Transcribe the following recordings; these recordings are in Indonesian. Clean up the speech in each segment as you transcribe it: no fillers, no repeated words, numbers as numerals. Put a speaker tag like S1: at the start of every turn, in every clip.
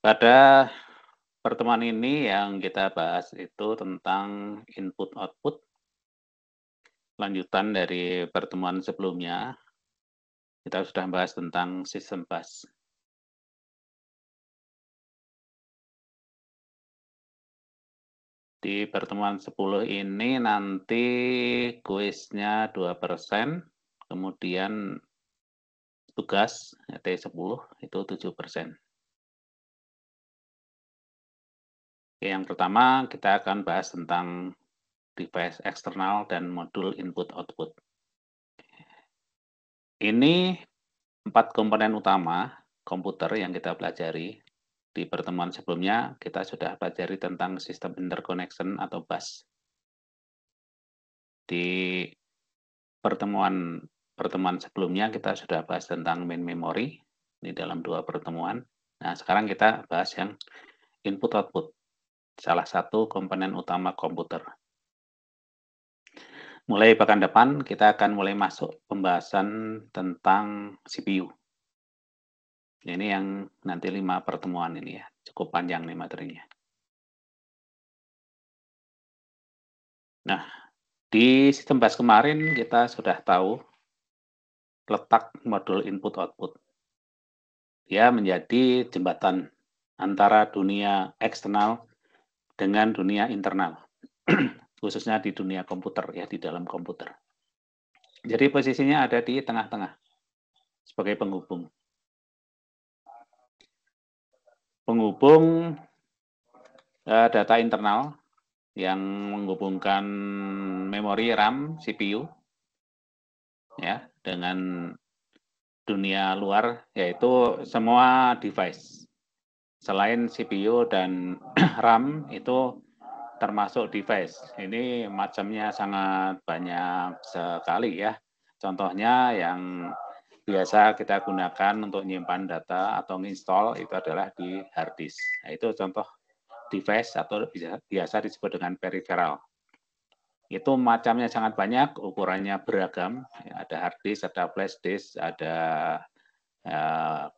S1: Pada pertemuan ini yang kita bahas itu tentang input-output, lanjutan dari pertemuan sebelumnya, kita sudah bahas tentang sistem bus. Di pertemuan 10 ini nanti kuisnya 2%, kemudian tugas T10 itu 7%. Yang pertama kita akan bahas tentang device eksternal dan modul input-output. Ini 4 komponen utama komputer yang kita pelajari. Di pertemuan sebelumnya, kita sudah pelajari tentang sistem interconnection atau bus. Di pertemuan sebelumnya, kita sudah bahas tentang main memory di dalam 2 pertemuan. Nah, sekarang kita bahas yang input-output, salah satu komponen utama komputer. Mulai pekan depan, kita akan mulai masuk pembahasan tentang CPU. Ini yang nanti 5 pertemuan ini ya, cukup panjang nih materinya. Nah, di sistem bus kemarin kita sudah tahu letak modul input-output. Dia menjadi jembatan antara dunia eksternal dengan dunia internal, khususnya di dunia komputer ya, di dalam komputer. Jadi posisinya ada di tengah-tengah sebagai penghubung. Penghubung data internal yang menghubungkan memori RAM, CPU, ya, dengan dunia luar, yaitu semua device. Selain CPU dan RAM itu termasuk device. Ini macamnya sangat banyak sekali ya. Contohnya yang biasa kita gunakan untuk menyimpan data atau install itu adalah di hard disk. Nah, itu contoh device atau biasa disebut dengan peripheral. Itu macamnya sangat banyak, ukurannya beragam. Ada hard disk, ada flash disk, ada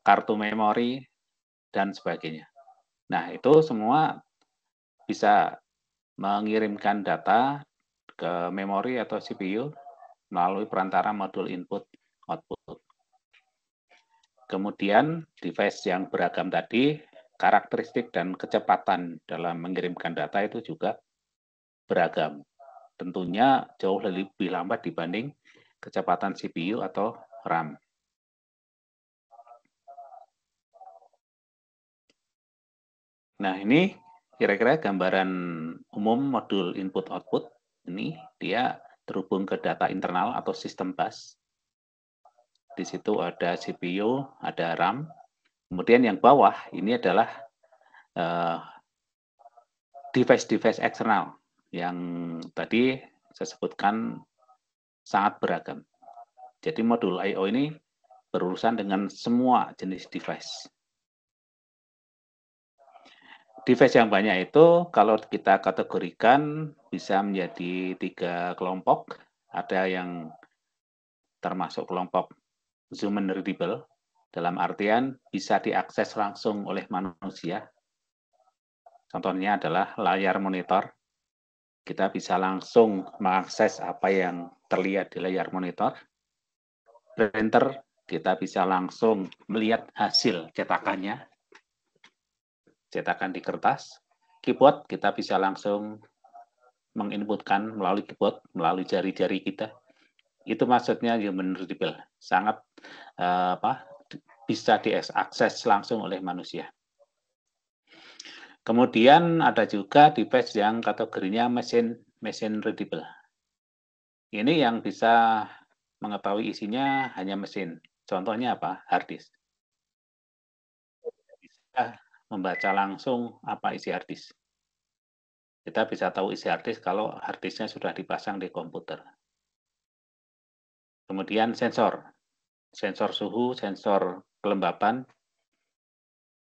S1: kartu memori, dan sebagainya. Nah, itu semua bisa mengirimkan data ke memori atau CPU melalui perantara modul input-output. Kemudian device yang beragam tadi, karakteristik dan kecepatan dalam mengirimkan data itu juga beragam. Tentunya jauh lebih lambat dibanding kecepatan CPU atau RAM. Nah, ini kira-kira gambaran umum modul input-output. Ini dia terhubung ke data internal atau sistem bus. Di situ ada CPU, ada RAM. Kemudian yang bawah ini adalah device-device eksternal yang tadi saya sebutkan sangat beragam. Jadi modul I/O ini berurusan dengan semua jenis device. Device yang banyak itu kalau kita kategorikan bisa menjadi 3 kelompok. Ada yang termasuk kelompok human readable, dalam artian bisa diakses langsung oleh manusia. Contohnya adalah layar monitor. Kita bisa langsung mengakses apa yang terlihat di layar monitor. Printer, kita bisa langsung melihat hasil cetakannya, cetakan di kertas. Keyboard, kita bisa langsung menginputkan melalui keyboard, melalui jari-jari kita. Itu maksudnya human readable, sangat bisa diakses langsung oleh manusia. Kemudian ada juga device yang kategorinya machine readable. Ini yang bisa mengetahui isinya hanya mesin. Contohnya apa? Hard disk. Bisa membaca langsung apa isi hard disk. Kita bisa tahu isi hard disk kalau hard disknya sudah dipasang di komputer. Kemudian sensor. Sensor suhu, sensor kelembapan,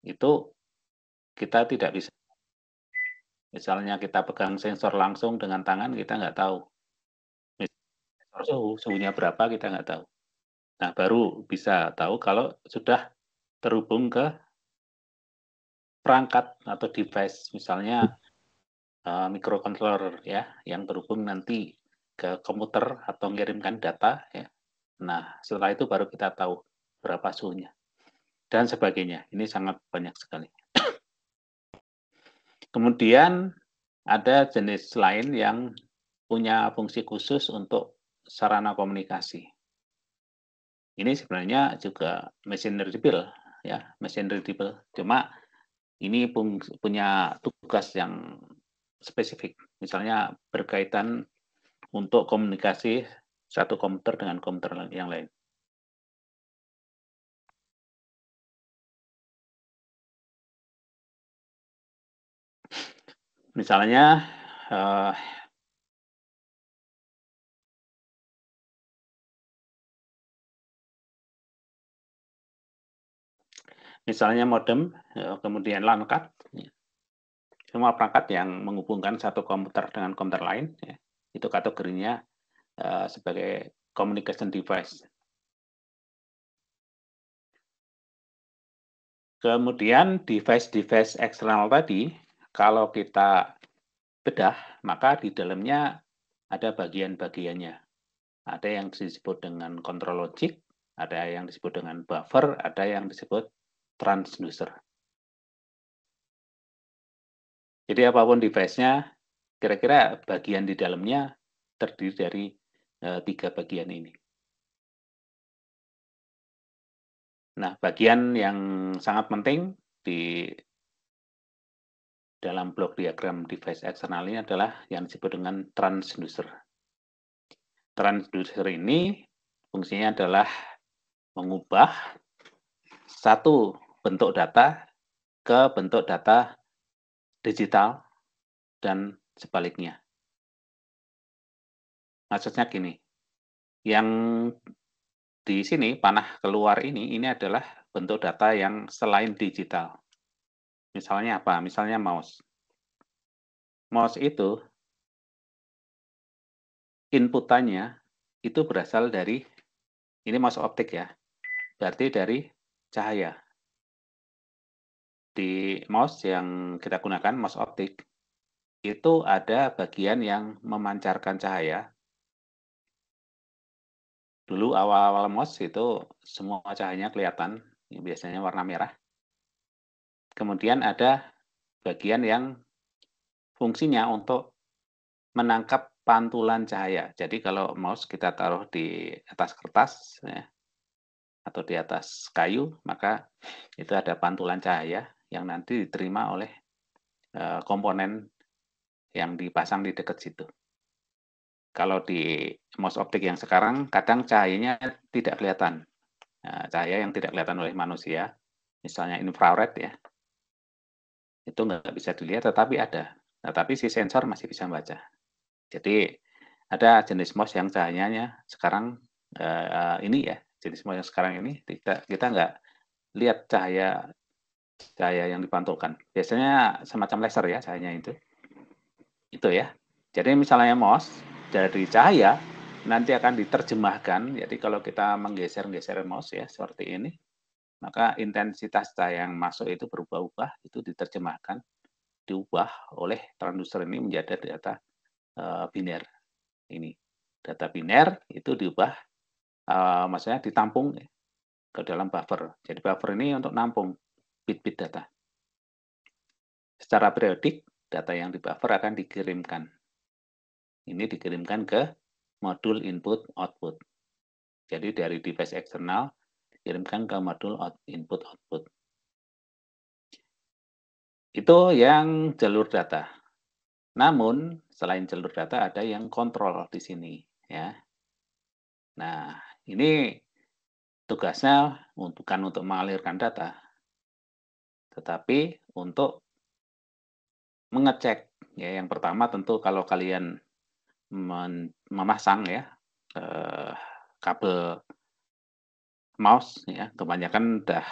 S1: itu kita tidak bisa. Misalnya kita pegang sensor langsung dengan tangan, kita nggak tahu. Sensor suhu, suhunya berapa kita nggak tahu. Nah, baru bisa tahu kalau sudah terhubung ke perangkat atau device, misalnya microcontroller ya, yang terhubung nanti ke komputer atau mengirimkan data ya. Nah, setelah itu baru kita tahu berapa suhunya dan sebagainya. Ini sangat banyak sekali. Kemudian ada jenis lain yang punya fungsi khusus untuk sarana komunikasi. Ini sebenarnya juga mesin readable ya, mesin readable. Cuma ini punya tugas yang spesifik. Misalnya berkaitan untuk komunikasi satu komputer dengan komputer yang lain. Misalnya misalnya modem, kemudian LAN card, semua perangkat yang menghubungkan satu komputer dengan komputer lain, ya, itu kategorinya sebagai communication device. Kemudian device-device eksternal tadi, kalau kita bedah, maka di dalamnya ada bagian-bagiannya. Ada yang disebut dengan control logic, ada yang disebut dengan buffer, ada yang disebut transducer. Jadi apapun device-nya, kira-kira bagian di dalamnya terdiri dari 3 bagian ini. Nah, bagian yang sangat penting di dalam blok diagram device eksternal ini adalah yang disebut dengan transducer. Transducer ini fungsinya adalah mengubah satu bentuk data ke bentuk data digital dan sebaliknya. Maksudnya gini, yang di sini panah keluar ini adalah bentuk data yang selain digital. Misalnya apa? Misalnya mouse. Mouse itu inputannya itu berasal dari, ini mouse optik ya, berarti dari cahaya. Di mouse yang kita gunakan, mouse optik, itu ada bagian yang memancarkan cahaya. Dulu awal-awal mouse itu semua cahayanya kelihatan, biasanya warna merah. Kemudian ada bagian yang fungsinya untuk menangkap pantulan cahaya. Jadi kalau mouse kita taruh di atas kertas ya, atau di atas kayu, maka itu ada pantulan cahaya yang nanti diterima oleh komponen yang dipasang di dekat situ. Kalau di mouse optik yang sekarang, kadang cahayanya tidak kelihatan. Nah, cahaya yang tidak kelihatan oleh manusia, misalnya infrared ya, itu nggak bisa dilihat, tetapi ada. Nah, tapi si sensor masih bisa membaca. Jadi ada jenis mouse yang cahayanya sekarang ini ya, jenis mouse yang sekarang ini kita nggak lihat cahaya yang dipantulkan. Biasanya semacam laser ya cahayanya itu. Itu ya. Jadi misalnya mouse dari cahaya nanti akan diterjemahkan. Jadi kalau kita menggeser-geser mouse ya seperti ini, maka intensitas cahaya yang masuk itu berubah-ubah, itu diterjemahkan, diubah oleh transducer ini menjadi data biner. Ini data biner itu diubah, maksudnya ditampung ke dalam buffer. Jadi buffer ini untuk nampung bit-bit data. Secara periodik, data yang di buffer akan dikirimkan. Ini dikirimkan ke modul input-output. Jadi dari device eksternal dikirimkan ke modul input-output. Itu yang jalur data. Namun, selain jalur data ada yang kontrol di sini. Ya. Nah, ini tugasnya bukan untuk mengalirkan data, tetapi untuk mengecek. Ya, yang pertama tentu kalau kalian memasang ya kabel mouse ya, kebanyakan udah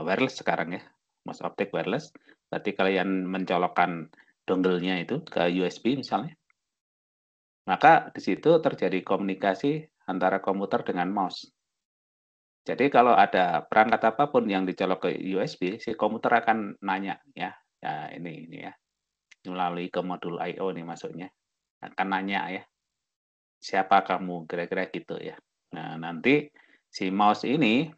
S1: wireless sekarang ya, mouse optik wireless. Berarti kalian mencolokkan dongle-nya itu ke USB misalnya, maka di situ terjadi komunikasi antara komputer dengan mouse. Jadi kalau ada perangkat apapun yang dicolok ke USB, si komputer akan nanya ya. Ya ini ya. Melalui ke modul I/O nih masuknya. Akan nanya ya. Siapa kamu? Kira-kira gitu ya. Nah, nanti si mouse ini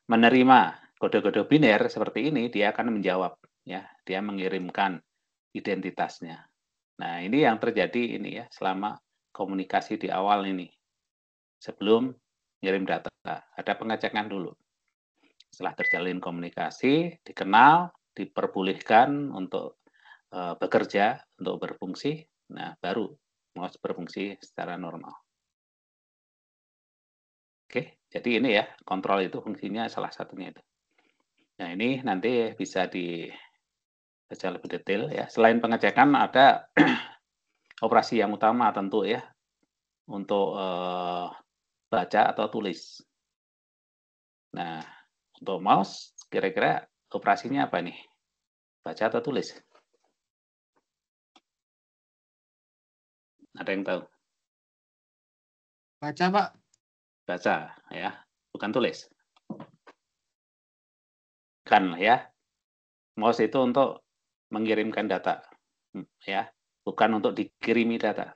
S1: menerima kode-kode biner seperti ini, dia akan menjawab ya. Dia mengirimkan identitasnya. Nah, ini yang terjadi ini ya selama komunikasi di awal ini. Sebelum ngirim data, ada pengecekan dulu. Setelah terjalin komunikasi, dikenal, diperbolehkan untuk bekerja, untuk berfungsi, nah baru mouse berfungsi secara normal. Oke, jadi ini ya, kontrol itu fungsinya salah satunya itu. Nah, ini nanti bisa dibaca lebih detail ya. Selain pengecekan ada operasi yang utama tentu ya, untuk baca atau tulis. Nah, untuk mouse kira-kira operasinya apa nih? Baca atau tulis? Ada yang tahu?
S2: Baca, Pak.
S1: Baca ya, bukan tulis. Kan ya. Mouse itu untuk mengirimkan data ya, bukan untuk dikirimi data.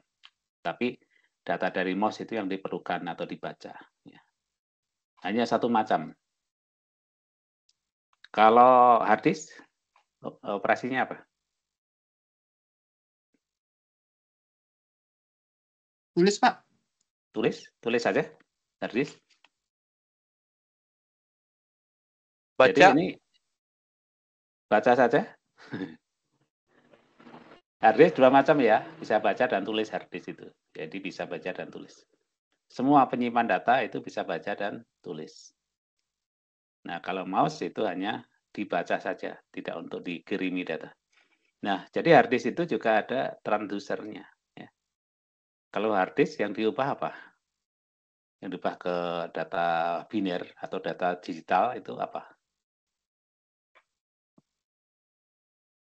S1: Tapi data dari mouse itu yang diperlukan atau dibaca ya. Hanya satu macam. Kalau hard disk operasinya apa?
S2: Tulis, Pak.
S1: Tulis saja hard disk. Jadi
S3: Baca.
S1: ini baca saja. Hard disk dua macam ya, bisa baca dan tulis hard disk itu. Jadi bisa baca dan tulis. Semua penyimpan data itu bisa baca dan tulis. Nah, kalau mouse itu hanya dibaca saja, tidak untuk dikirimi data. Nah, jadi hard disk itu juga ada transducernya. Ya. Kalau hard disk yang diubah apa? Yang diubah ke data biner atau data digital itu apa?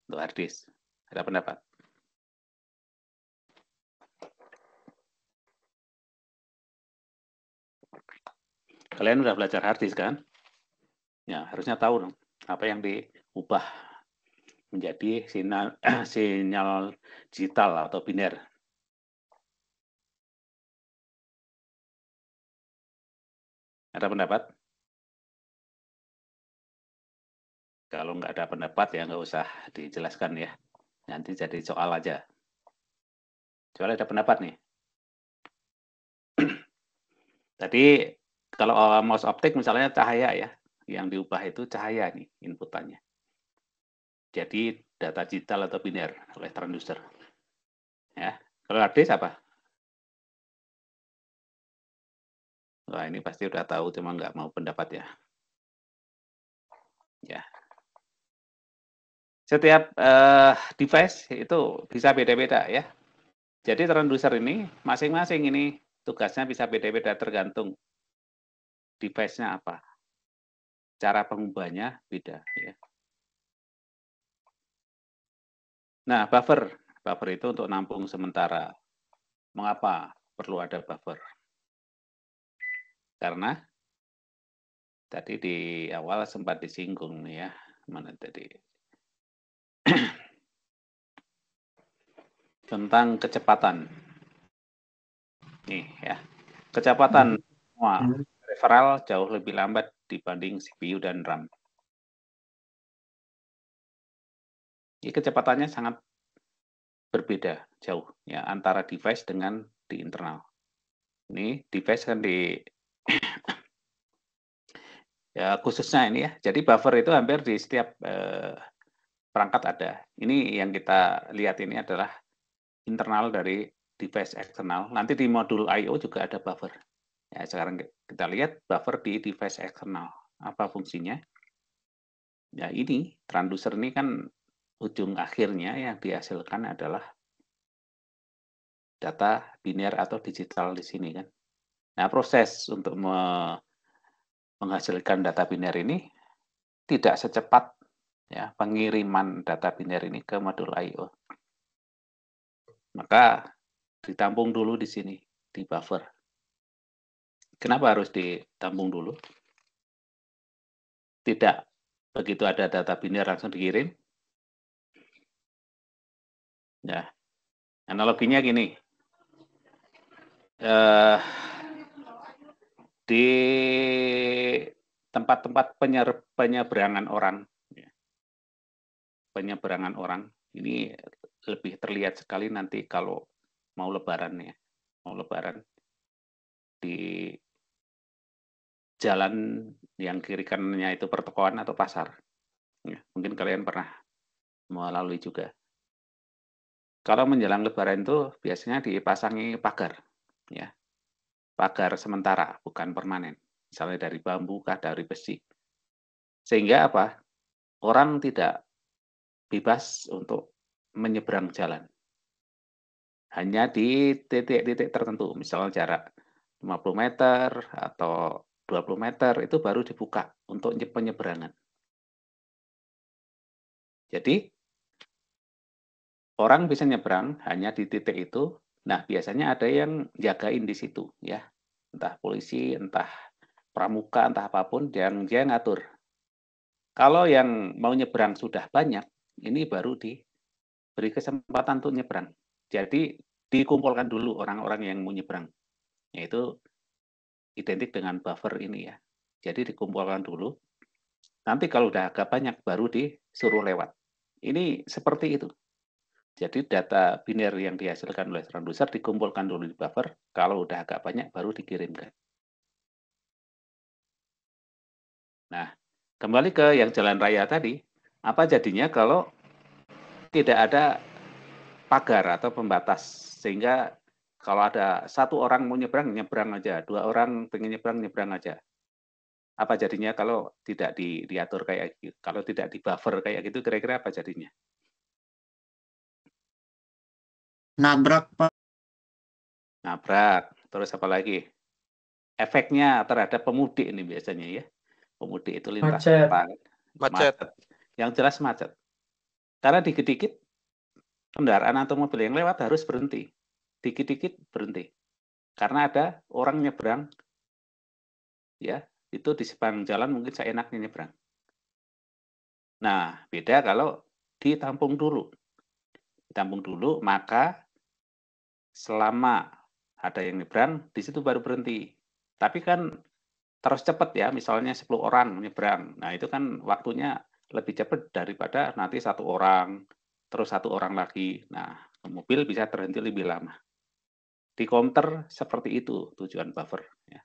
S1: Untuk hard disk. Ada pendapat? Kalian udah belajar hard disk kan? Ya, harusnya tahu dong apa yang diubah menjadi sinyal digital atau biner. Ada pendapat? Kalau nggak ada pendapat ya nggak usah dijelaskan ya. Nanti jadi soal aja. Soalnya ada pendapat nih. Tadi kalau mouse optik misalnya cahaya ya, yang diubah itu cahaya nih inputannya. Jadi data digital atau biner oleh transducer. Ya, kalau hard disk apa? Wah ini pasti udah tahu, cuma nggak mau pendapat ya. Ya. Setiap device itu bisa beda-beda ya. Jadi transducer ini masing-masing ini tugasnya bisa beda-beda tergantung device-nya apa. Cara pengubahnya beda ya. Nah, buffer itu untuk nampung sementara. Mengapa perlu ada buffer? Karena tadi di awal sempat disinggung ya, mana tadi tentang kecepatan. Nih ya, kecepatan semua referral jauh lebih lambat dibanding CPU dan RAM. Ini kecepatannya sangat berbeda jauh ya antara device dengan di internal. Ini device kan di ya khususnya ini ya. Jadi buffer itu hampir di setiap perangkat ada. Ini yang kita lihat ini adalah internal dari device eksternal. Nanti di modul I/O juga ada buffer. Ya, sekarang kita lihat buffer di device eksternal. Apa fungsinya? Ya ini, transducer ini kan ujung akhirnya yang dihasilkan adalah data biner atau digital di sini kan. Nah, proses untuk menghasilkan data biner ini tidak secepat ya pengiriman data biner ini ke modul I/O. Maka ditampung dulu di sini, di buffer. Kenapa harus ditampung dulu? Tidak begitu ada data biner langsung dikirim. Ya, analoginya gini. Di tempat-tempat penyeberangan orang, penyeberangan orang ini lebih terlihat sekali nanti kalau mau lebaran ya, mau lebaran di jalan yang kiri kanannya itu pertokoan atau pasar. Ya, mungkin kalian pernah melalui juga. Kalau menjelang lebaran itu biasanya dipasangi pagar, ya, pagar sementara, bukan permanen. Misalnya dari bambu kah, dari besi. Sehingga apa? Orang tidak bebas untuk menyeberang jalan. Hanya di titik-titik tertentu, misalnya jarak 50 meter atau 20 meter itu baru dibuka untuk penyeberangan. Jadi orang bisa nyebrang hanya di titik itu. Nah, biasanya ada yang jagain di situ ya. Entah polisi, entah pramuka, entah apapun yang dia ngatur. Kalau yang mau nyebrang sudah banyak, ini baru diberi kesempatan untuk nyebrang. Jadi dikumpulkan dulu orang-orang yang mau nyebrang. Yaitu identik dengan buffer ini ya. Jadi dikumpulkan dulu. Nanti kalau udah agak banyak baru disuruh lewat. Ini seperti itu. Jadi data biner yang dihasilkan oleh transducer dikumpulkan dulu di buffer, kalau udah agak banyak baru dikirimkan. Nah, kembali ke yang jalan raya tadi, apa jadinya kalau tidak ada pagar atau pembatas, sehingga kalau ada satu orang mau nyebrang, nyebrang aja, dua orang pengen nyebrang, nyebrang aja. Apa jadinya kalau tidak diatur kayak gitu, kalau tidak di buffer kayak gitu, kira-kira apa jadinya?
S2: Nabrak, Pak.
S1: Nabrak, terus apa lagi? Efeknya terhadap pemudik ini biasanya ya. Pemudik itu lintas
S3: Macet.
S1: kota,
S4: Macet.
S1: macet. Yang jelas macet. Karena dikit-dikit kendaraan atau mobil yang lewat harus berhenti. Dikit-dikit berhenti. Karena ada orang nyebrang, ya, itu di sepanjang jalan mungkin seenaknya nyebrang. Nah, beda kalau ditampung dulu. Ditampung dulu, maka selama ada yang nyebrang, di situ baru berhenti. Tapi kan terus cepat ya, misalnya 10 orang nyebrang. Nah, itu kan waktunya lebih cepat daripada nanti satu orang, terus satu orang lagi. Nah, mobil bisa terhenti lebih lama. Di counter seperti itu tujuan buffer. Ya.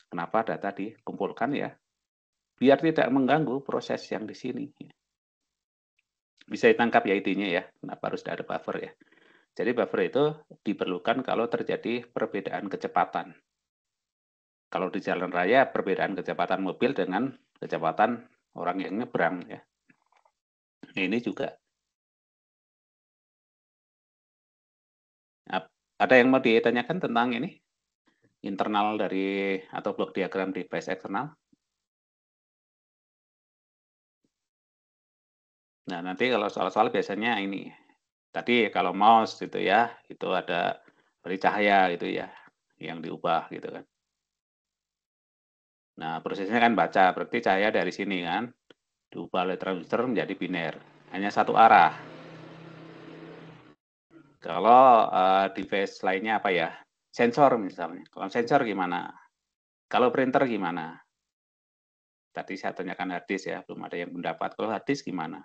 S1: Kenapa data dikumpulkan ya? Biar tidak mengganggu proses yang di sini. Bisa ditangkap ya intinya ya, kenapa harus ada buffer ya. Jadi buffer itu diperlukan kalau terjadi perbedaan kecepatan. Kalau di jalan raya, perbedaan kecepatan mobil dengan kecepatan orang yang nyebrang ya. Ini juga. Ada yang mau ditanyakan tentang ini? Internal dari atau blok diagram device eksternal? Nah, nanti kalau soal-soal biasanya ini. Tadi kalau mouse gitu ya, itu ada beri cahaya gitu ya, yang diubah gitu kan. Nah, prosesnya kan baca, berarti cahaya dari sini kan, diubah oleh transducer menjadi biner. Hanya satu arah. Kalau device lainnya apa ya? Sensor misalnya. Kalau sensor gimana? Kalau printer gimana? Tadi saya tanyakan hard disk ya, belum ada yang pendapat. Kalau hard disk gimana?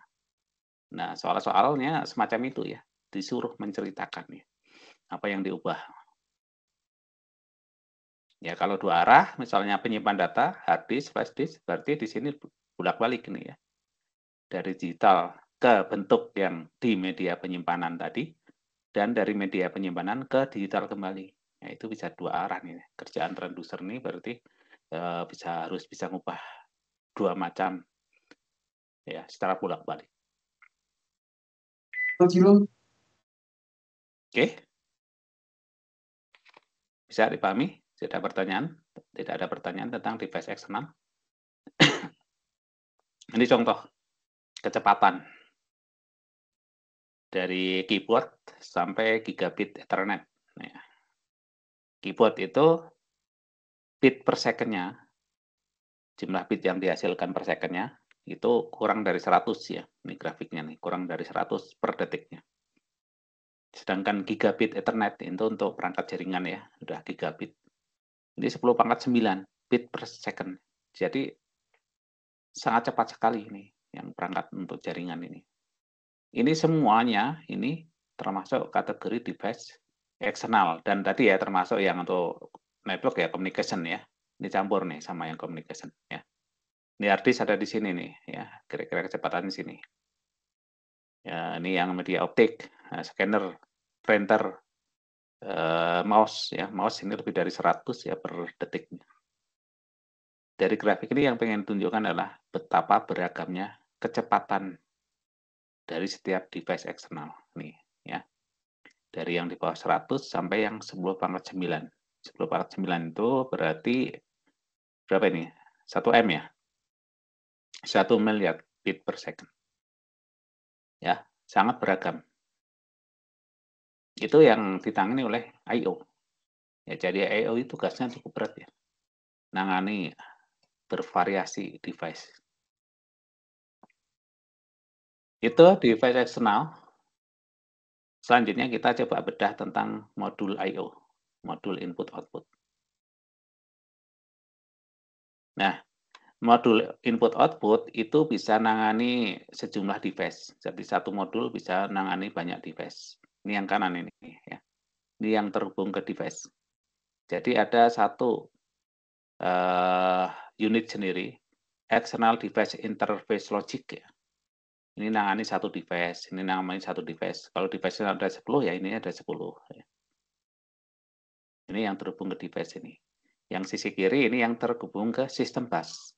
S1: Nah, soal-soalnya semacam itu ya. Disuruh menceritakan ya. Apa yang diubah. Ya, kalau dua arah, misalnya penyimpan data, hard disk, flash disk, berarti di sini bolak-balik nih ya. Dari digital ke bentuk yang di media penyimpanan tadi, dan dari media penyimpanan ke digital kembali. Ya, itu bisa dua arah nih. Kerjaan transducer nih berarti harus bisa ngubah dua macam ya secara bolak-balik. Oke. Bisa dipahami? Tidak ada pertanyaan? Tidak ada pertanyaan tentang device eksternal? Ini contoh kecepatan dari keyboard sampai gigabit Ethernet. Nah, keyboard itu bit per second-nya, jumlah bit yang dihasilkan per second-nya, itu kurang dari 100 ya. Ini grafiknya nih, kurang dari 100 per detiknya. Sedangkan gigabit Ethernet itu untuk perangkat jaringan ya, udah gigabit. Ini 10⁻⁹ bit per second. Jadi sangat cepat sekali ini yang perangkat untuk jaringan ini. Ini semuanya ini termasuk kategori device eksternal dan tadi ya termasuk yang untuk network ya communication ya. Ini campur nih sama yang communication ya. Ini hard disk ada di sini nih ya, kira-kira kecepatan di sini. Ya, ini yang media optik, scanner, printer, mouse ya. Mouse ini lebih dari 100 ya per detiknya. Dari grafik ini yang pengen tunjukkan adalah betapa beragamnya kecepatan dari setiap device eksternal nih ya. Dari yang di bawah 100 sampai yang 10⁻⁹. 10⁻⁹ itu berarti berapa ini? 1 M ya? 1 miliar bit per second. Ya, sangat beragam. Itu yang ditangani oleh I/O. Ya, jadi I/O itu tugasnya cukup berat ya. Nangani bervariasi device. Itu device eksternal. Selanjutnya kita coba bedah tentang modul I/O, modul input output. Nah, modul input output itu bisa nangani sejumlah device. Jadi satu modul bisa nangani banyak device. Ini yang kanan ini ya. Ini yang terhubung ke device. Jadi ada satu unit sendiri, external device interface logic ya. Ini nangani satu device, ini nangani satu device. Kalau device ada 10 ya ini ada 10 ya. Ini yang terhubung ke device ini. Yang sisi kiri ini yang terhubung ke sistem bus.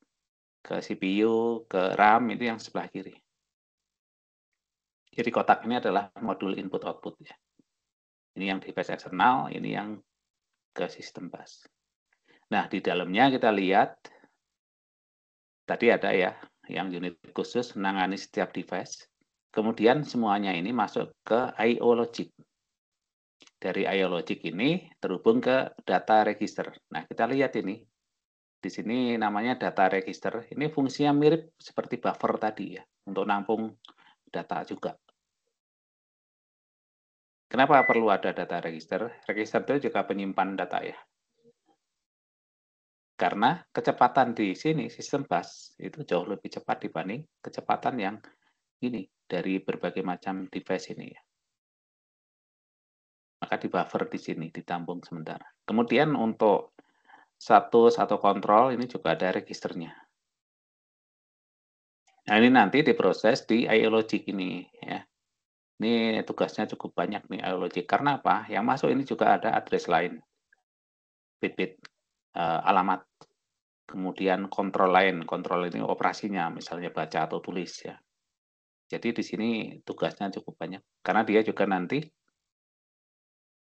S1: Ke CPU, ke RAM itu yang sebelah kiri. Jadi kotak ini adalah modul input output ya. Ini yang device eksternal, ini yang ke sistem bus. Nah, di dalamnya kita lihat tadi ada ya yang unit khusus menangani setiap device. Kemudian semuanya ini masuk ke I/O logic. Dari I/O logic ini terhubung ke data register. Nah, kita lihat ini. Di sini namanya data register. Ini fungsinya mirip seperti buffer tadi ya, untuk nampung data juga. Kenapa perlu ada data register? Register itu juga penyimpan data ya. Karena kecepatan di sini sistem bus itu jauh lebih cepat dibanding kecepatan yang ini dari berbagai macam device ini ya. Maka di buffer di sini ditampung sementara. Kemudian untuk status atau kontrol ini juga ada registernya. Nah, ini nanti diproses di I/O logic ini ya. Ini tugasnya cukup banyak nih I/O logic. Karena apa? Yang masuk ini juga ada address line, bit-bit alamat. Kemudian kontrol lain, kontrol ini operasinya, misalnya baca atau tulis ya. Jadi di sini tugasnya cukup banyak. Karena dia juga nanti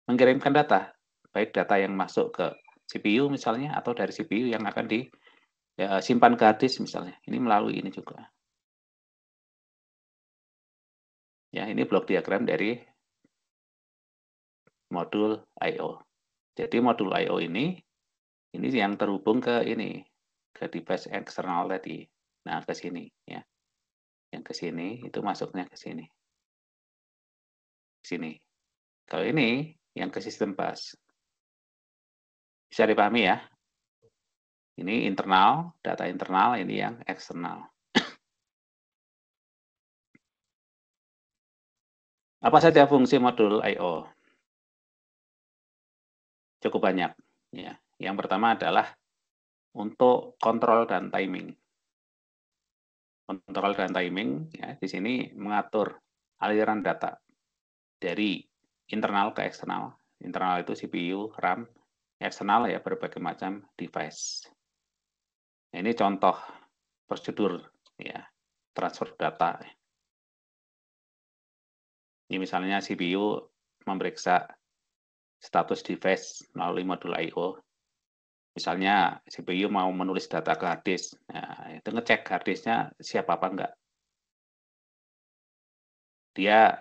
S1: mengirimkan data, baik data yang masuk ke CPU misalnya, atau dari CPU yang akan disimpan ke hard disk misalnya. Ini melalui ini juga. Ya, ini blok diagram dari modul I/O. Jadi modul I/O ini yang terhubung ke ini, ke device eksternal tadi. Nah, ke sini ya. Yang ke sini itu masuknya ke sini. Sini. Kalau ini yang ke sistem bus. Bisa dipahami ya? Ini internal, data internal, ini yang eksternal. Apa saja fungsi modul I/O? Cukup banyak. Ya. Yang pertama adalah untuk kontrol dan timing. Kontrol dan timing ya, di sini mengatur aliran data dari internal ke eksternal. Internal itu CPU, RAM, eksternal ya berbagai macam device. Nah, ini contoh prosedur ya transfer data. Ini misalnya CPU memeriksa status device melalui modul I/O. Misalnya CPU mau menulis data ke hard disk, nah, itu ngecek hard disknya siap apa enggak. Dia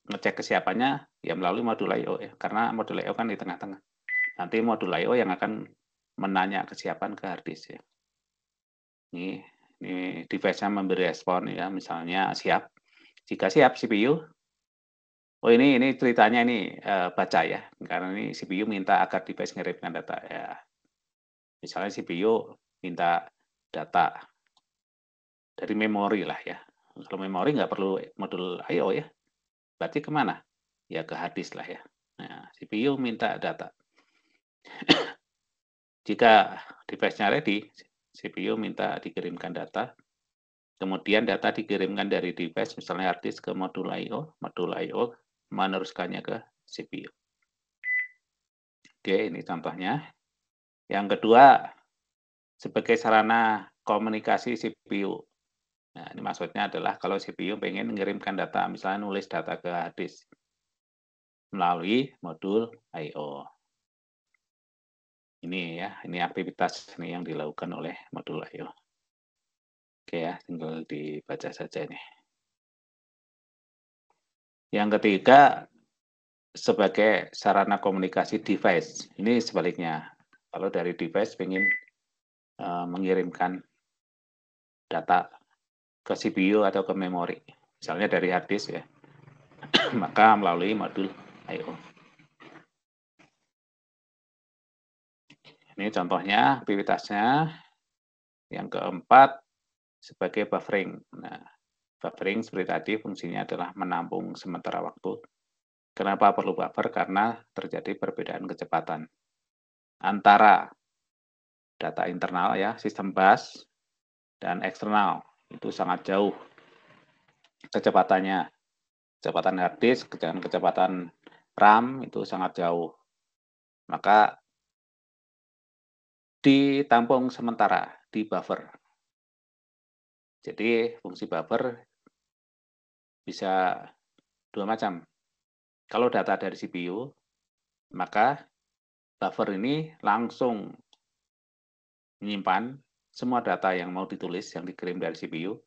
S1: ngecek kesiapannya ya melalui modul I/O ya, karena modul I/O kan di tengah-tengah. Nanti modul I/O yang akan menanya kesiapan ke hard disk ya. Ini device-nya memberi respon ya, misalnya siap. Jika siap CPU, oh ini ceritanya ini baca ya, karena ini CPU minta agar device mengirimkan data ya. Misalnya CPU minta data dari memori lah ya. Kalau memori nggak perlu modul I/O ya, berarti kemana? Ya ke hard disk lah ya. Nah, CPU minta data. Jika device-nya ready, CPU minta dikirimkan data. Kemudian data dikirimkan dari device, misalnya hard disk ke modul I/O meneruskannya ke CPU. Oke, ini contohnya. Yang kedua, sebagai sarana komunikasi CPU. Nah, ini maksudnya adalah kalau CPU pengen mengirimkan data, misalnya nulis data ke hard disk melalui modul I/O. Ini ya, ini aktivitas ini yang dilakukan oleh modul I/O. Oke ya, tinggal dibaca saja ini. Yang ketiga, sebagai sarana komunikasi device. Ini sebaliknya. Kalau dari device ingin mengirimkan data ke CPU atau ke memori, misalnya dari hard disk ya, maka melalui modul I/O. Ini contohnya aktivitasnya. Yang keempat, sebagai buffering. Nah, buffering seperti tadi fungsinya adalah menampung sementara waktu. Kenapa perlu buffer? Karena terjadi perbedaan kecepatan antara data internal ya, sistem bus, dan eksternal. Itu sangat jauh kecepatannya. Kecepatan hard disk dan kecepatan RAM itu sangat jauh. Maka ditampung sementara di buffer. Jadi fungsi buffer bisa dua macam. Kalau data dari CPU, maka buffer ini langsung menyimpan semua data yang mau ditulis yang dikirim dari CPU.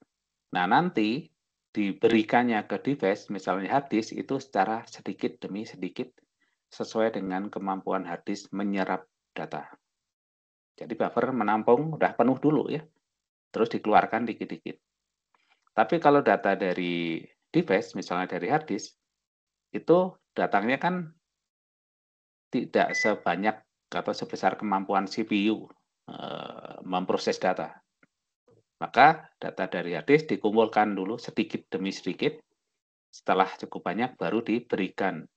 S1: Nah, nanti diberikannya ke device, misalnya hard disk, itu secara sedikit demi sedikit sesuai dengan kemampuan hard disk menyerap data. Jadi buffer menampung udah penuh dulu ya, terus dikeluarkan dikit-dikit. Tapi kalau data dari device, misalnya dari hard disk, itu datangnya kan tidak sebanyak atau sebesar kemampuan CPU memproses data. Maka data dari hard disk dikumpulkan dulu sedikit demi sedikit, setelah cukup banyak baru diberikan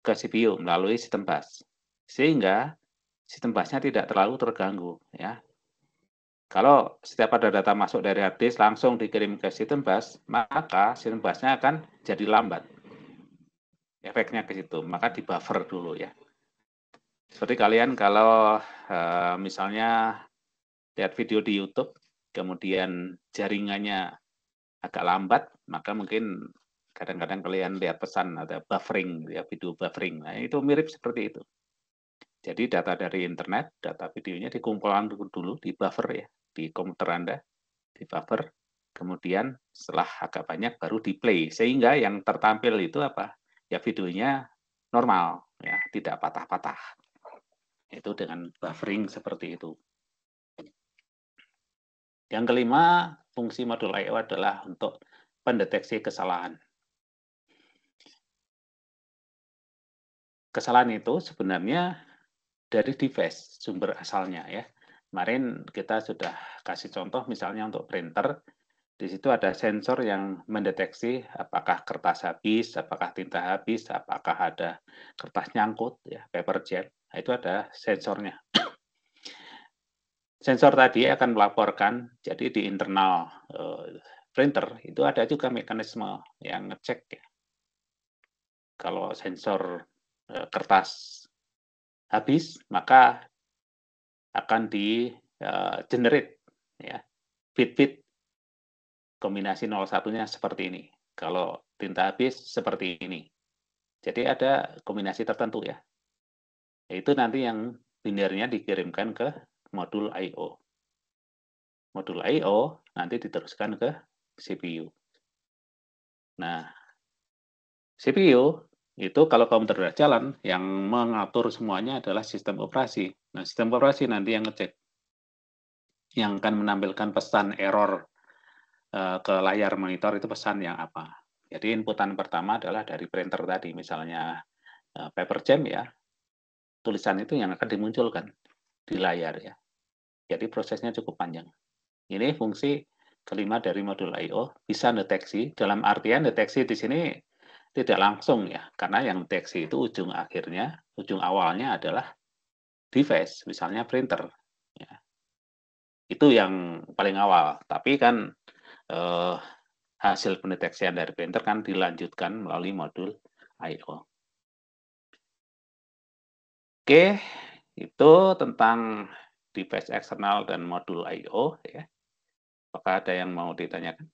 S1: ke CPU melalui sistem bus. Sehingga sistem busnya tidak terlalu terganggu ya. Kalau setiap ada data masuk dari hard disk langsung dikirim ke sistem bus, maka sistem busnya akan jadi lambat. Efeknya ke situ, maka di buffer dulu ya. Seperti kalian kalau misalnya lihat video di YouTube, kemudian jaringannya agak lambat, maka mungkin kadang-kadang kalian lihat pesan ada buffering, ya video buffering. Nah, itu mirip seperti itu. Jadi data dari internet, data videonya dikumpulkan dulu di buffer ya, di komputer Anda, di buffer. Kemudian setelah agak banyak baru di play, sehingga yang tertampil itu apa? Ya videonya normal, ya tidak patah-patah. Itu dengan buffering seperti itu. Yang kelima, fungsi modul I/O adalah untuk pendeteksi kesalahan. Kesalahan itu sebenarnya dari device sumber asalnya ya. Kemarin kita sudah kasih contoh misalnya untuk printer, di situ ada sensor yang mendeteksi apakah kertas habis, apakah tinta habis, apakah ada kertas nyangkut ya, paper jam. Nah, itu ada sensornya. Sensor tadi akan melaporkan, jadi di internal printer itu ada juga mekanisme yang ngecek ya. Kalau sensor kertas habis, maka akan di generate ya, bit-bit kombinasi 01-nya seperti ini. Kalau tinta habis seperti ini. Jadi ada kombinasi tertentu ya. Itu nanti yang binarnya dikirimkan ke modul I/O. Modul I/O nanti diteruskan ke CPU. Nah, CPU Itu kalau komputer udah jalan, yang mengatur semuanya adalah sistem operasi. Nah, sistem operasi nanti yang ngecek, yang akan menampilkan pesan error ke layar monitor itu pesan yang apa. Jadi inputan pertama adalah dari printer tadi, misalnya paper jam ya, tulisan itu yang akan dimunculkan di layar ya. Jadi prosesnya cukup panjang. Ini fungsi kelima dari modul I/O, bisa deteksi, dalam artian deteksi di sini tidak langsung ya, karena yang deteksi itu ujung akhirnya, ujung awalnya adalah device, misalnya printer. Ya. Itu yang paling awal. Tapi kan eh, hasil pendeteksian dari printer kan dilanjutkan melalui modul I/O. Oke, itu tentang device eksternal dan modul I/O ya. Apakah ada yang mau ditanyakan?